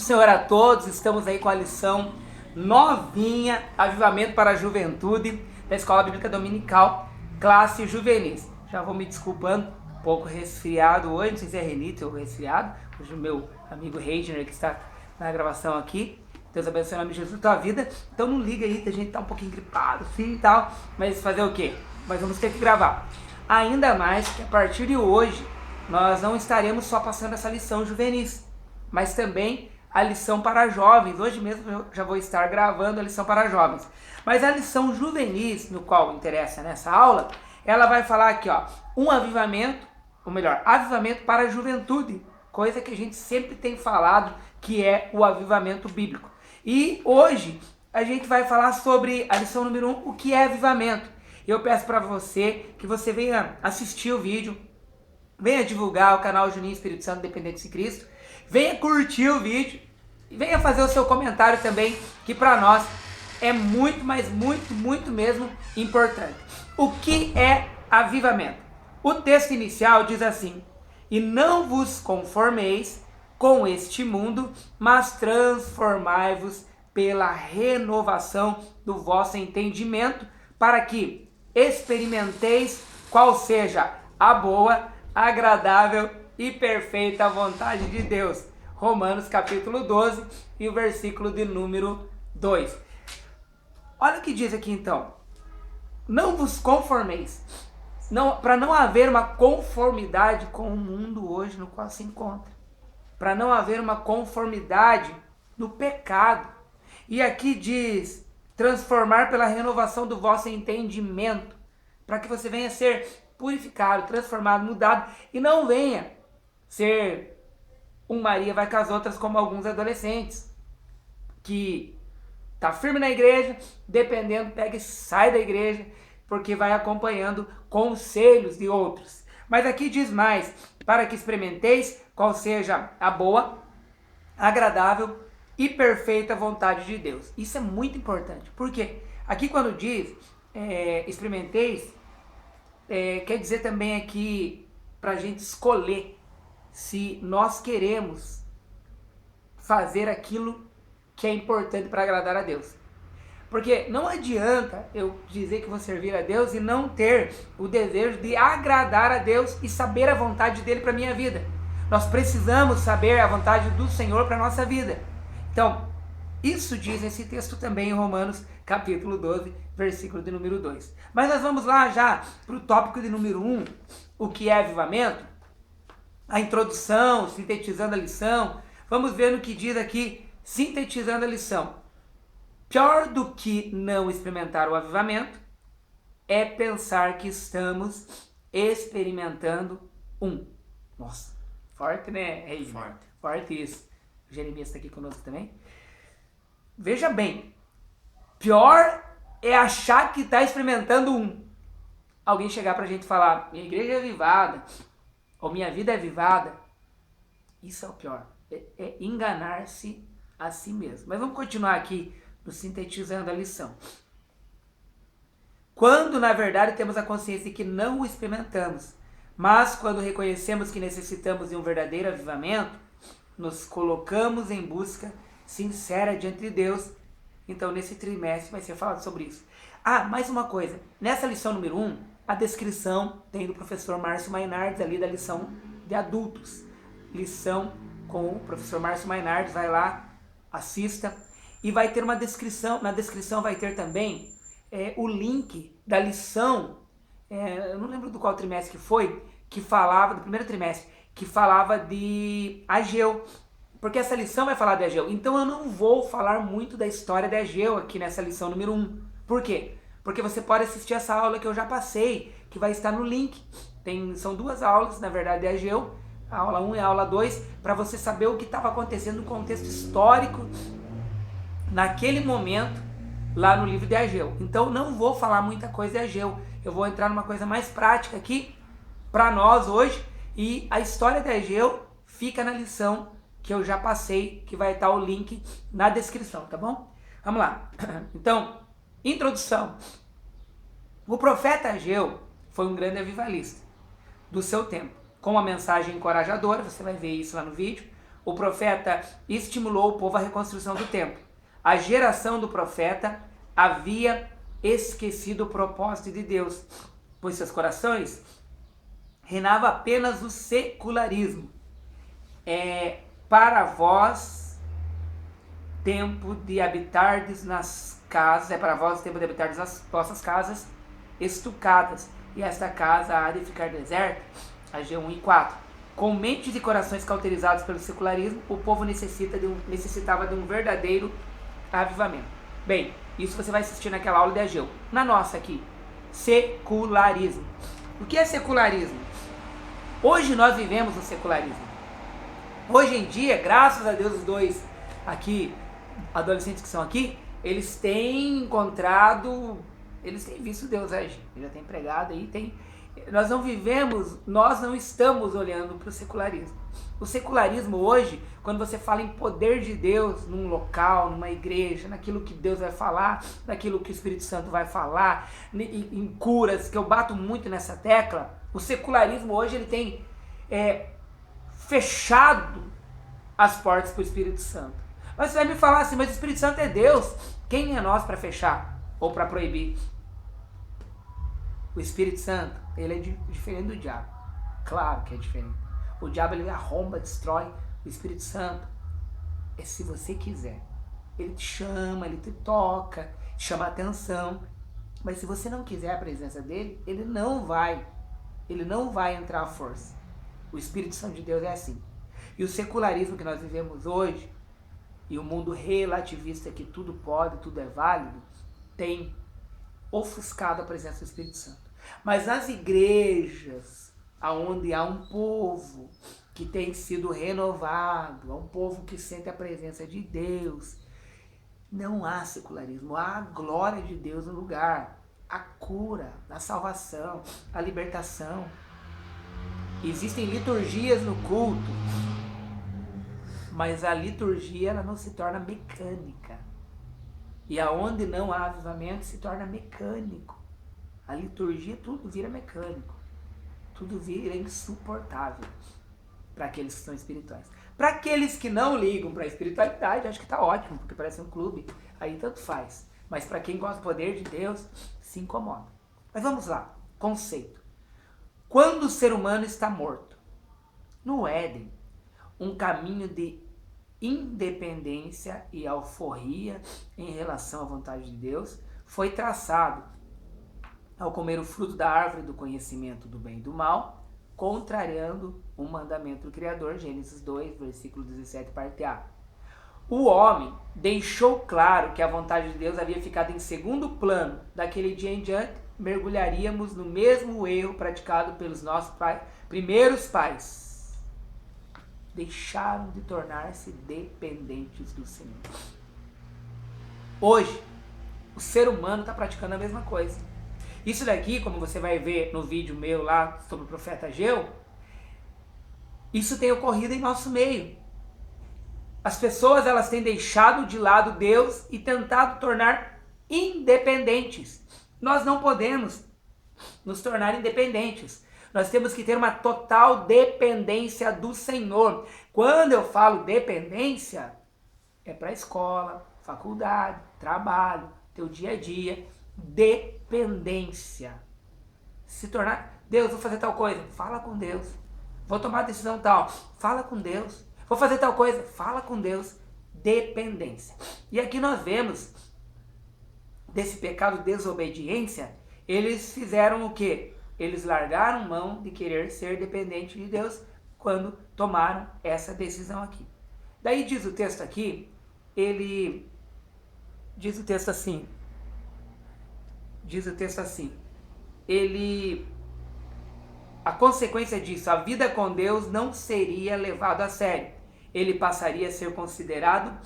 Senhor a todos, estamos aí com a lição novinha, Avivamento para a Juventude, da Escola Bíblica Dominical, classe juvenis. Já vou me desculpando, um pouco resfriado hoje, não sei se é renite ou resfriado, hoje o meu amigo Reigner que está na gravação aqui. Deus abençoe em nome de Jesus a tua vida. Então não liga aí, a gente tá um pouquinho gripado, sim e tal, mas fazer o quê? Mas vamos ter que gravar. Ainda mais que a partir de hoje, nós não estaremos só passando essa lição juvenis, mas também a lição para jovens. Hoje mesmo eu já vou estar gravando a lição para jovens. Mas a lição juvenis, no qual interessa nessa aula, ela vai falar aqui, ó, um avivamento, ou melhor, avivamento para a juventude, coisa que a gente sempre tem falado, que é o avivamento bíblico. E hoje a gente vai falar sobre a lição número 1, o que é avivamento. Eu peço para você que você venha assistir o vídeo, venha divulgar o canal Juninho Espírito Santo Dependentes de Cristo, venha curtir o vídeo e venha fazer o seu comentário também, que para nós é muito, mas muito mesmo importante. O que é avivamento? O texto inicial diz assim: e não vos conformeis com este mundo, mas transformai-vos pela renovação do vosso entendimento, para que experimenteis qual seja a boa, agradável e perfeita vontade de Deus. Romanos capítulo 12 e o versículo de número 2. Olha o que diz aqui então. Não vos conformeis. Para não haver uma conformidade com o mundo hoje no qual se encontra. Para não haver uma conformidade no pecado. E aqui diz, transformar pela renovação do vosso entendimento, para que você venha ser purificado, transformado, mudado, e não venha ser um Maria vai com as outras como alguns adolescentes, que tá firme na igreja, dependendo, pega e sai da igreja, porque vai acompanhando conselhos de outros. Mas aqui diz mais, para que experimenteis qual seja a boa, agradável e perfeita vontade de Deus. Isso é muito importante. Por quê? Aqui quando diz experimenteis, quer dizer também aqui para a gente escolher se nós queremos fazer aquilo que é importante para agradar a Deus. Porque não adianta eu dizer que vou servir a Deus e não ter o desejo de agradar a Deus e saber a vontade dele para a minha vida. Nós precisamos saber a vontade do Senhor para a nossa vida. Então, isso diz esse texto também em Romanos capítulo 12, versículo de número 2. Mas nós vamos lá já para o tópico de número 1, o que é avivamento, a introdução, sintetizando a lição. Vamos ver no que diz aqui, sintetizando a lição. Pior do que não experimentar o avivamento é pensar que estamos experimentando um. Nossa, forte, né, Reis? Forte isso. O Jeremias está aqui conosco também. Veja bem, pior é achar que está experimentando um. Alguém chegar para a gente falar, minha igreja é avivada, ou minha vida é avivada. Isso é o pior. É enganar-se a si mesmo. Mas vamos continuar aqui no sintetizando a lição. Quando, na verdade, temos a consciência de que não o experimentamos, mas quando reconhecemos que necessitamos de um verdadeiro avivamento, nos colocamos em busca sincera diante de Deus. Então, nesse trimestre vai ser falado sobre isso. Ah, mais uma coisa. Nessa lição número 1, a descrição tem do professor Márcio Mainardes ali da lição de adultos. Lição com o professor Márcio Mainardes, vai lá, assista. E vai ter uma descrição, na descrição vai ter também o link da lição, eu não lembro do qual trimestre que foi, que falava, do primeiro trimestre, que falava de Ageu, porque essa lição vai falar de Ageu. Então eu não vou falar muito da história de Ageu aqui nessa lição número 1. Por quê? Porque você pode assistir essa aula que eu já passei, que vai estar no link. São duas aulas, na verdade, de Ageu, a aula 1 e a aula 2, para você saber o que estava acontecendo no contexto histórico, naquele momento, lá no livro de Ageu. Então não vou falar muita coisa de Ageu, eu vou entrar numa coisa mais prática aqui, para nós hoje, e a história de Ageu fica na lição que eu já passei, que vai estar o link na descrição, tá bom? Vamos lá. Então, introdução. O profeta Ageu foi um grande avivalista do seu tempo, com uma mensagem encorajadora, você vai ver isso lá no vídeo, o profeta estimulou o povo à reconstrução do templo. A geração do profeta havia esquecido o propósito de Deus, pois seus corações reinava apenas o secularismo. Para vós tempo de habitardes nas casas, para vós o tempo de habitardes nas vossas casas estucadas, e esta casa há de ficar deserta. Ageu 1:4. Com mentes e corações cauterizados pelo secularismo, o povo necessitava de um verdadeiro avivamento. Bem, isso você vai assistir naquela aula de Ageu. Na nossa aqui, secularismo. O que é secularismo? Hoje nós vivemos o secularismo. Hoje em dia, graças a Deus, os dois aqui, adolescentes que são aqui, eles têm encontrado, eles têm visto Deus agir. Já tem pregado aí, nós não estamos olhando para o secularismo. O secularismo hoje, quando você fala em poder de Deus num local, numa igreja, naquilo que Deus vai falar, naquilo que o Espírito Santo vai falar, em curas, que eu bato muito nessa tecla, o secularismo hoje ele tem fechado as portas para o Espírito Santo. Mas você vai me falar assim, mas o Espírito Santo é Deus, quem é nós para fechar ou para proibir? O Espírito Santo, ele é diferente do diabo. Claro que é diferente. O diabo ele arromba, destrói. O Espírito Santo é se você quiser. Ele te chama, ele te toca, te chama a atenção. Mas se você não quiser a presença dele, ele não vai entrar à força. O Espírito Santo de Deus é assim. E o secularismo que nós vivemos hoje, e o mundo relativista que tudo pode, tudo é válido, tem ofuscado a presença do Espírito Santo. Mas nas igrejas, onde há um povo que tem sido renovado, há um povo que sente a presença de Deus, não há secularismo, há a glória de Deus no lugar, a cura, a salvação, a libertação. Existem liturgias no culto, mas a liturgia ela não se torna mecânica. E aonde não há avivamento se torna mecânico. A liturgia tudo vira mecânico. Tudo vira insuportável para aqueles que são espirituais. Para aqueles que não ligam para a espiritualidade, acho que está ótimo, porque parece um clube, aí tanto faz. Mas para quem gosta do poder de Deus, se incomoda. Mas vamos lá, conceito. Quando o ser humano está morto? No Éden, um caminho de independência e alforria em relação à vontade de Deus foi traçado ao comer o fruto da árvore do conhecimento do bem e do mal, contrariando o mandamento do Criador, Gênesis 2, versículo 17, parte A. O homem deixou claro que a vontade de Deus havia ficado em segundo plano. Daquele dia em diante, mergulharíamos no mesmo erro praticado pelos nossos primeiros pais. Deixaram de tornar-se dependentes do Senhor. Hoje, o ser humano está praticando a mesma coisa. Isso daqui, como você vai ver no vídeo meu lá sobre o profeta Ageu, isso tem ocorrido em nosso meio. As pessoas elas têm deixado de lado Deus e tentado tornar independentes. Nós não podemos nos tornar independentes. Nós temos que ter uma total dependência do Senhor. Quando eu falo dependência, é para a escola, faculdade, trabalho, teu dia a dia. Dependência. Se tornar, Deus, vou fazer tal coisa, fala com Deus. Vou tomar decisão tal, fala com Deus. Vou fazer tal coisa, fala com Deus. Dependência. E aqui nós vemos, desse pecado de desobediência, eles fizeram o quê? Eles largaram mão de querer ser dependente de Deus quando tomaram essa decisão aqui. Daí diz o texto aqui, diz o texto assim, a consequência disso, a vida com Deus não seria levada a sério. Ele passaria a ser considerado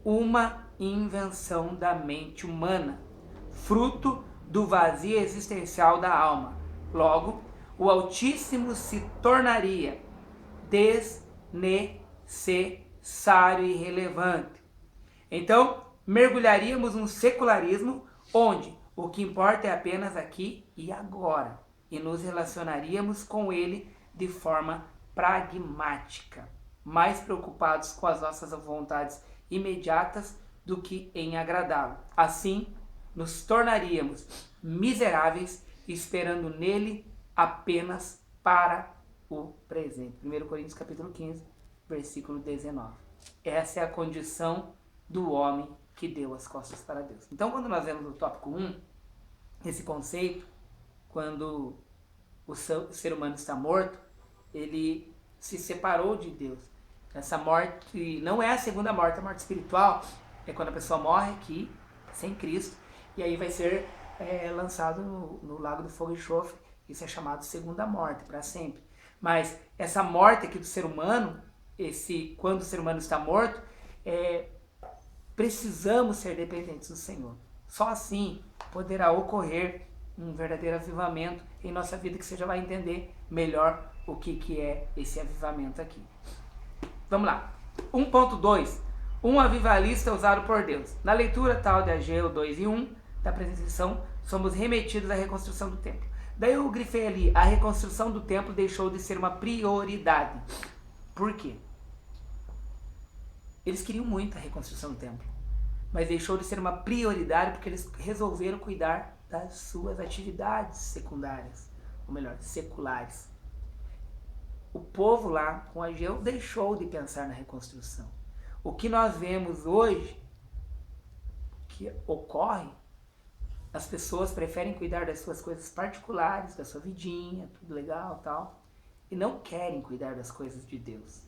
uma invenção da mente humana, fruto do vazio existencial da alma. Logo, o Altíssimo se tornaria desnecessário e irrelevante. Então, mergulharíamos num secularismo onde o que importa é apenas aqui e agora, e nos relacionaríamos com ele de forma pragmática. mais preocupados com as nossas vontades imediatas do que em agradá-lo. Assim, nos tornaríamos miseráveis, esperando nele apenas para o presente. 1 Coríntios capítulo 15, versículo 19. Essa é a condição do homem que deu as costas para Deus. Então, quando nós vemos no tópico 1, esse conceito, quando o ser humano está morto, ele se separou de Deus. Essa morte não é a segunda morte, a morte espiritual é quando a pessoa morre aqui, sem Cristo, e aí vai ser lançado no lago do fogo e enxofre. Isso é chamado segunda morte, para sempre. Mas essa morte aqui do ser humano, quando o ser humano está morto, precisamos ser dependentes do Senhor. Só assim poderá ocorrer um verdadeiro avivamento em nossa vida, que você já vai entender melhor o que é esse avivamento aqui. Vamos lá. 1.2. Um avivalista usado por Deus. Na leitura tal de Ageu 2 e 1, da apresentação, somos remetidos à reconstrução do templo. Daí eu grifei ali, a reconstrução do templo deixou de ser uma prioridade. Por quê? Eles queriam muito a reconstrução do templo, mas deixou de ser uma prioridade porque eles resolveram cuidar das suas atividades secundárias, ou melhor, seculares. O povo lá com Ageu deixou de pensar na reconstrução. O que nós vemos hoje, que ocorre, as pessoas preferem cuidar das suas coisas particulares, da sua vidinha, tudo legal, tal, e não querem cuidar das coisas de Deus.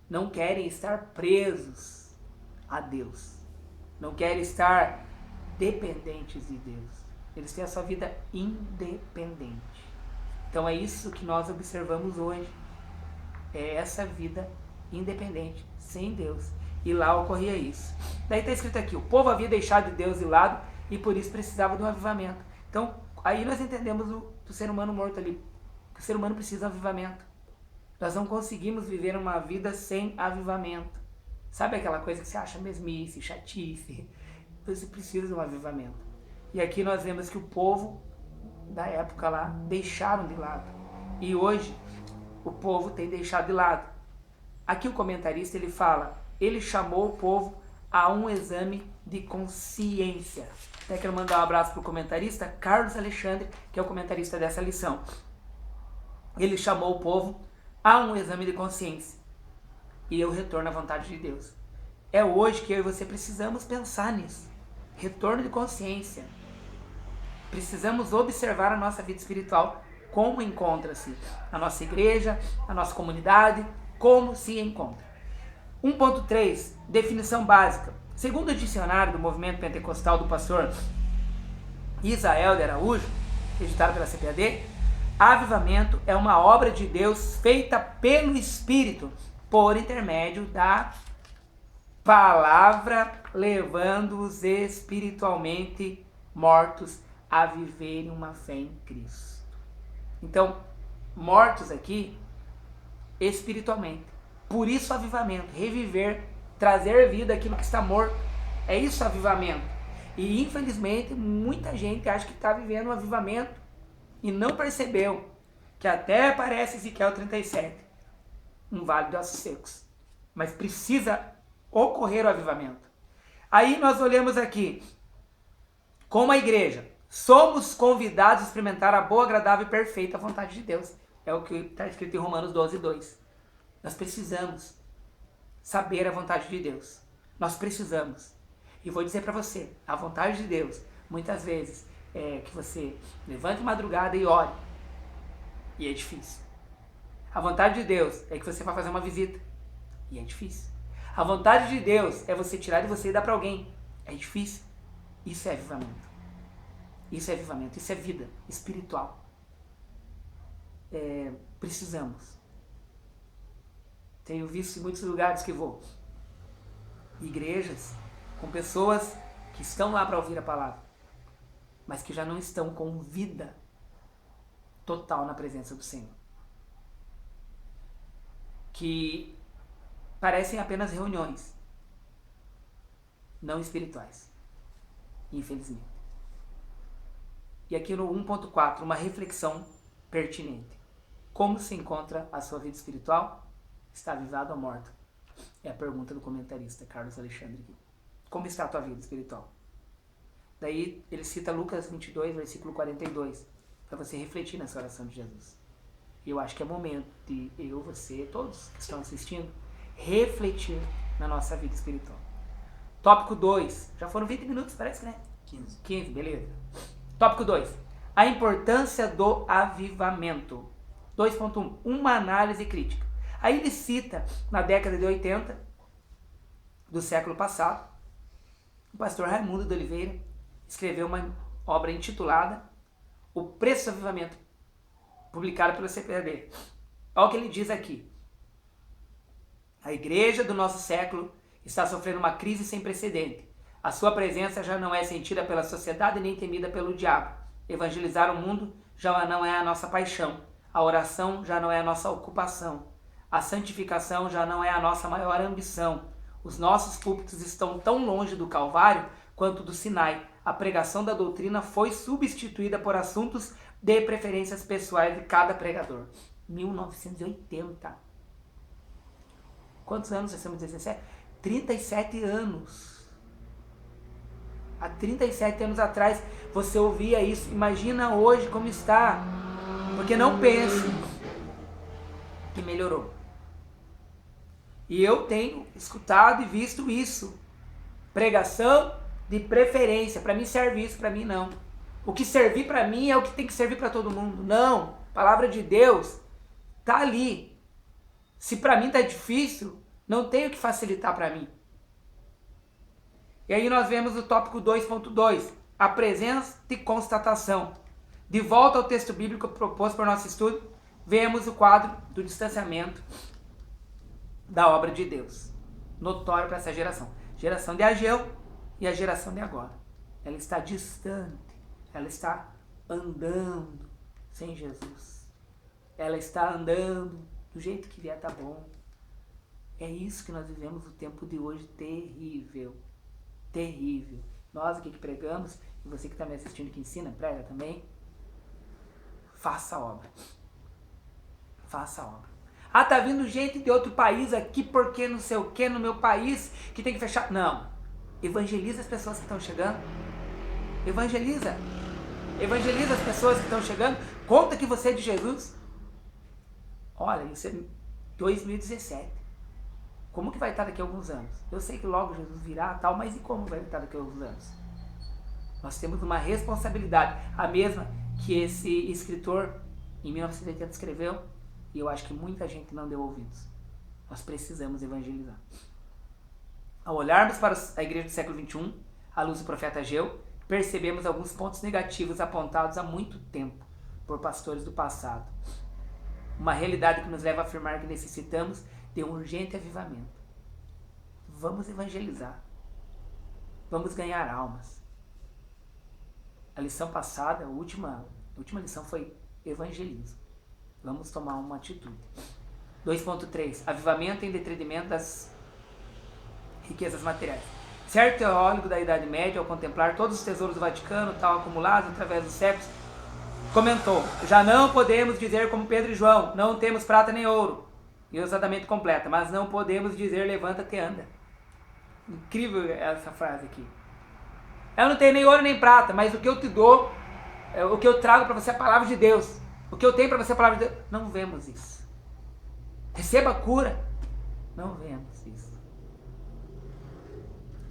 Não querem estar presos a Deus. Não querem estar dependentes de Deus. Eles têm a sua vida independente. Então é isso que nós observamos hoje. É essa vida independente, sem Deus. E lá ocorria isso. Daí está escrito aqui, o povo havia deixado de Deus de lado e por isso precisava de um avivamento. Então, aí nós entendemos do ser humano morto ali, que o ser humano precisa de um avivamento. Nós não conseguimos viver uma vida sem avivamento. Sabe aquela coisa que você acha mesmice, chatice? Você precisa de um avivamento. E aqui nós vemos que o povo da época lá deixaram de lado. E hoje o povo tem deixado de lado. Aqui o comentarista ele fala, ele chamou o povo a um exame de consciência. Até quero mandar um abraço para o comentarista Carlos Alexandre, que é o comentarista dessa lição. Ele chamou o povo a um exame de consciência. E eu retorno à vontade de Deus. É hoje que eu e você precisamos pensar nisso. Retorno de consciência. Precisamos observar a nossa vida espiritual, como encontra-se a nossa igreja, a nossa comunidade, como se encontra. 1.3, definição básica. Segundo o dicionário do movimento pentecostal do pastor Israel de Araújo, editado pela CPAD, avivamento é uma obra de Deus feita pelo Espírito, por intermédio da palavra, levando-os espiritualmente mortos a viverem uma fé em Cristo. Então, mortos aqui espiritualmente. Por isso avivamento, reviver, trazer vida àquilo que está morto. É isso avivamento. E infelizmente muita gente acha que está vivendo um avivamento e não percebeu que até parece Ezequiel 37, um vale de ossos secos. Mas precisa ocorrer o avivamento. Aí nós olhamos aqui, como a igreja, somos convidados a experimentar a boa, agradável e perfeita vontade de Deus. É o que está escrito em Romanos 12:2. Nós precisamos saber a vontade de Deus. Nós precisamos. E vou dizer para você, a vontade de Deus, muitas vezes, é que você levante de madrugada e ore. E é difícil. A vontade de Deus é que você vai fazer uma visita. E é difícil. A vontade de Deus é você tirar de você e dar para alguém. É difícil. Isso é avivamento. Isso é avivamento. Isso é vida espiritual. Precisamos. Tenho visto em muitos lugares que vou. Igrejas com pessoas que estão lá para ouvir a palavra, mas que já não estão com vida total na presença do Senhor. Que parecem apenas reuniões, não espirituais, infelizmente. E aqui no 1.4, uma reflexão pertinente. Como se encontra a sua vida espiritual? Está avivado ou morto? É a pergunta do comentarista Carlos Alexandre aqui. Como está a tua vida espiritual? Daí ele cita Lucas 22, versículo 42, para você refletir nessa oração de Jesus. E eu acho que é momento de eu, você, todos que estão assistindo, refletir na nossa vida espiritual. Tópico 2. Já foram 20 minutos, parece, né? 15, beleza. Tópico 2. A importância do avivamento. 2.1. Uma análise crítica. Aí ele cita, na década de 80, do século passado, o pastor Raimundo de Oliveira escreveu uma obra intitulada O Preço do Avivamento, publicada pela CPAD. Olha o que ele diz aqui. A igreja do nosso século está sofrendo uma crise sem precedente. A sua presença já não é sentida pela sociedade nem temida pelo diabo. Evangelizar o mundo já não é a nossa paixão. A oração já não é a nossa ocupação. A santificação já não é a nossa maior ambição. Os nossos púlpitos estão tão longe do Calvário quanto do Sinai. A pregação da doutrina foi substituída por assuntos de preferências pessoais de cada pregador. 1980. Quantos anos nós estamos? 17? 37 anos. Há 37 anos atrás você ouvia isso. Imagina hoje como está. Porque não pense que melhorou. E eu tenho escutado e visto isso. Pregação de preferência. Para mim serve isso, para mim não. O que servir para mim é o que tem que servir para todo mundo. Não. A palavra de Deus está ali. Se para mim está difícil, não tem o que facilitar para mim. E aí nós vemos o tópico 2.2. A presença de constatação. De volta ao texto bíblico proposto para o nosso estudo, vemos o quadro do distanciamento da obra de Deus. Notório para essa geração. Geração de Ageu e a geração de agora. Ela está distante. Ela está andando sem Jesus. Ela está andando do jeito que vier tá bom. É isso que nós vivemos o tempo de hoje. Terrível. Terrível. Nós aqui que pregamos, e você que está me assistindo que ensina, prega também, faça a obra. Faça a obra. Ah, tá vindo gente de outro país aqui porque não sei o que no meu país que tem que fechar. Não. Evangeliza as pessoas que estão chegando. Evangeliza. Evangeliza as pessoas que estão chegando. Conta que você é de Jesus. Olha, isso é 2017. Como que vai estar daqui a alguns anos? Eu sei que logo Jesus virá tal, mas e como vai estar daqui a alguns anos? Nós temos uma responsabilidade, a mesma que esse escritor em 1980 escreveu, e eu acho que muita gente não deu ouvidos. Nós precisamos evangelizar. Ao olharmos para a igreja do século XXI, à luz do profeta Ageu, percebemos alguns pontos negativos apontados há muito tempo por pastores do passado. Uma realidade que nos leva a afirmar que necessitamos de um urgente avivamento. Vamos evangelizar. Vamos ganhar almas. A lição passada, a última lição foi evangelismo. Vamos tomar uma atitude. 2.3. Avivamento em detrimento das riquezas materiais. Certo teólogo da Idade Média, ao contemplar todos os tesouros do Vaticano, tal acumulados através dos séculos, comentou: já não podemos dizer como Pedro e João, não temos prata nem ouro, e o exatamente completa, mas não podemos dizer levanta-te e anda. Incrível essa frase aqui. Eu não tenho nem ouro nem prata, mas o que eu te dou, o que eu trago para você é a palavra de Deus. O que eu tenho para você é a palavra de Deus. Não vemos isso. Receba a cura. Não vemos isso.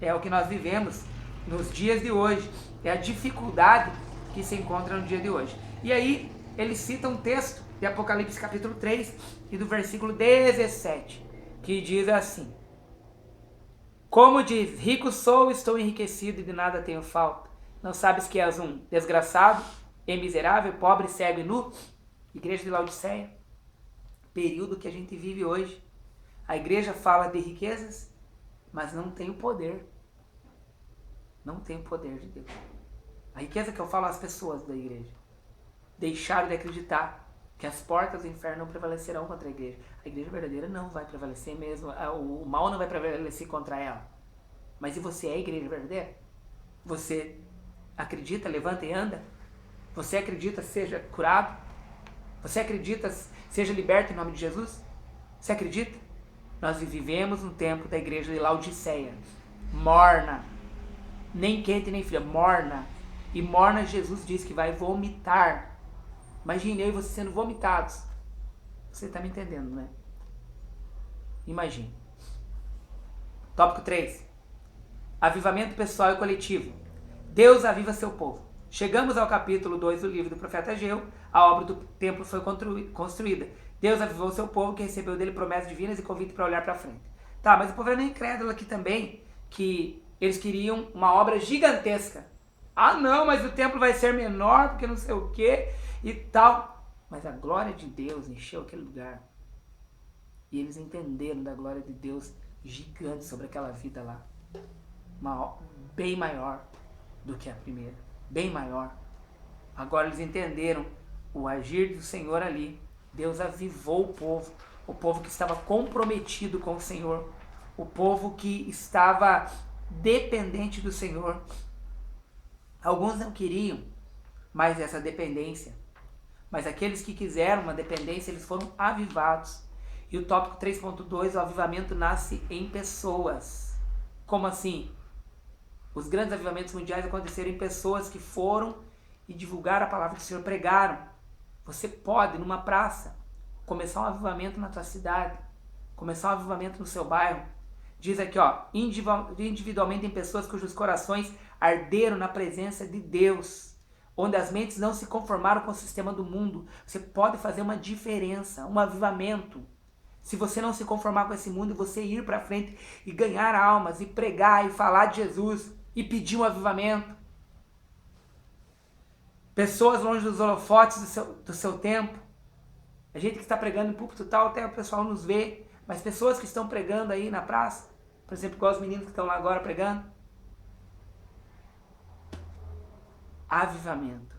É o que nós vivemos nos dias de hoje. É a dificuldade que se encontra no dia de hoje. E aí, ele cita um texto de Apocalipse capítulo 3 e do versículo 17, que diz assim: como diz, rico sou, estou enriquecido e de nada tenho falta. Não sabes que és um desgraçado e miserável, pobre, cego e nu? Igreja de Laodiceia, período que a gente vive hoje. A igreja fala de riquezas, mas não tem o poder. Não tem o poder de Deus. A riqueza que eu falo às pessoas da igreja deixaram de acreditar que as portas do inferno não prevalecerão contra a igreja. A igreja verdadeira não vai prevalecer mesmo, o mal não vai prevalecer contra ela. Mas e você é a igreja verdadeira? Você acredita, levanta e anda? Você acredita, seja curado? Você acredita, seja liberto em nome de Jesus? Você acredita? Nós vivemos no tempo da igreja de Laodiceia, morna, nem quente nem fria, morna. E morna, Jesus diz que vai vomitar. Imagine eu e você sendo vomitados. Você está me entendendo, né? Imagine. Tópico 3. Avivamento pessoal e coletivo. Deus aviva seu povo. Chegamos ao capítulo 2 do livro do profeta Ageu. A obra do templo foi construída. Deus avivou seu povo, que recebeu dele promessas divinas e convite para olhar para frente. Tá, mas o povo era incrédulo aqui também, que eles queriam uma obra gigantesca. Ah não, mas o templo vai ser menor, porque não sei o que e tal. Mas a glória de Deus encheu aquele lugar. E eles entenderam da glória de Deus gigante sobre aquela vida lá. Bem maior do que a primeira. Bem maior. Agora eles entenderam o agir do Senhor ali. Deus avivou o povo que estava comprometido com o Senhor, o povo que estava dependente do Senhor. Alguns não queriam mais essa dependência, mas aqueles que quiseram uma dependência, eles foram avivados. E o tópico 3.2, o avivamento nasce em pessoas. Como assim? Os grandes avivamentos mundiais aconteceram em pessoas que foram e divulgaram a palavra do Senhor, pregaram. Você pode, numa praça, começar um avivamento na tua cidade, começar um avivamento no seu bairro. Diz aqui, ó, individualmente em pessoas cujos corações arderam na presença de Deus, onde as mentes não se conformaram com o sistema do mundo. Você pode fazer uma diferença, um avivamento. Se você não se conformar com esse mundo e você ir para frente e ganhar almas, e pregar, e falar de Jesus, e pedir um avivamento. Pessoas longe dos holofotes do seu tempo. A gente que está pregando em púlpito tal, até o pessoal nos vê. Mas pessoas que estão pregando aí na praça, por exemplo, igual os meninos que estão lá agora pregando. Avivamento.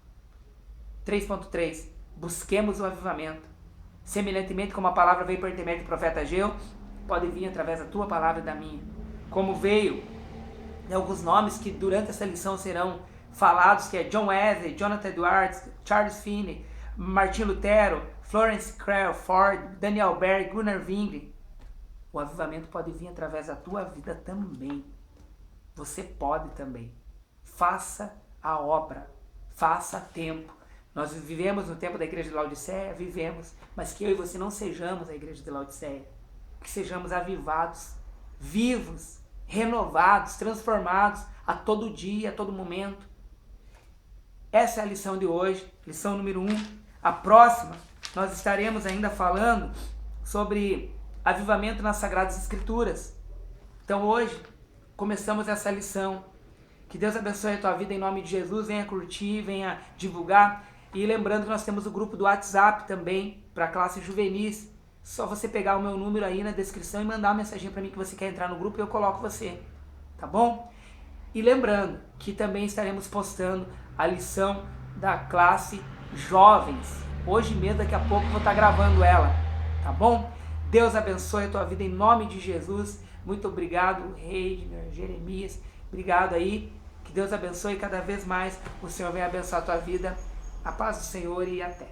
3.3. Busquemos o avivamento. Semelhantemente como a palavra veio por intermédio do profeta Ageu, pode vir através da tua palavra e da minha. Como veio, alguns nomes que durante essa lição serão falados, que é John Wesley, Jonathan Edwards, Charles Finney, Martin Lutero, Florence Crawford, Daniel Berg, Gunnar Wingre. O avivamento pode vir através da tua vida também. Você pode também. Faça a obra. Faça a tempo. Nós vivemos no tempo da igreja de Laodiceia, vivemos, mas que eu e você não sejamos a igreja de Laodiceia. Que sejamos avivados, vivos, renovados, transformados a todo dia, a todo momento. Essa é a lição de hoje, lição número 1. A próxima, nós estaremos ainda falando sobre avivamento nas Sagradas Escrituras. Então hoje, começamos essa lição. Que Deus abençoe a tua vida em nome de Jesus. Venha curtir, venha divulgar. E lembrando que nós temos o grupo do WhatsApp também, para a classe juvenis. Só você pegar o meu número aí na descrição e mandar uma mensagem para mim que você quer entrar no grupo e eu coloco você. Tá bom? E lembrando que também estaremos postando a lição da classe jovens. Hoje mesmo, daqui a pouco, eu vou estar gravando ela. Tá bom? Deus abençoe a tua vida em nome de Jesus. Muito obrigado, Reidner, Jeremias. Obrigado aí. Que Deus abençoe cada vez mais. O Senhor venha abençoar a tua vida. A paz do Senhor e até.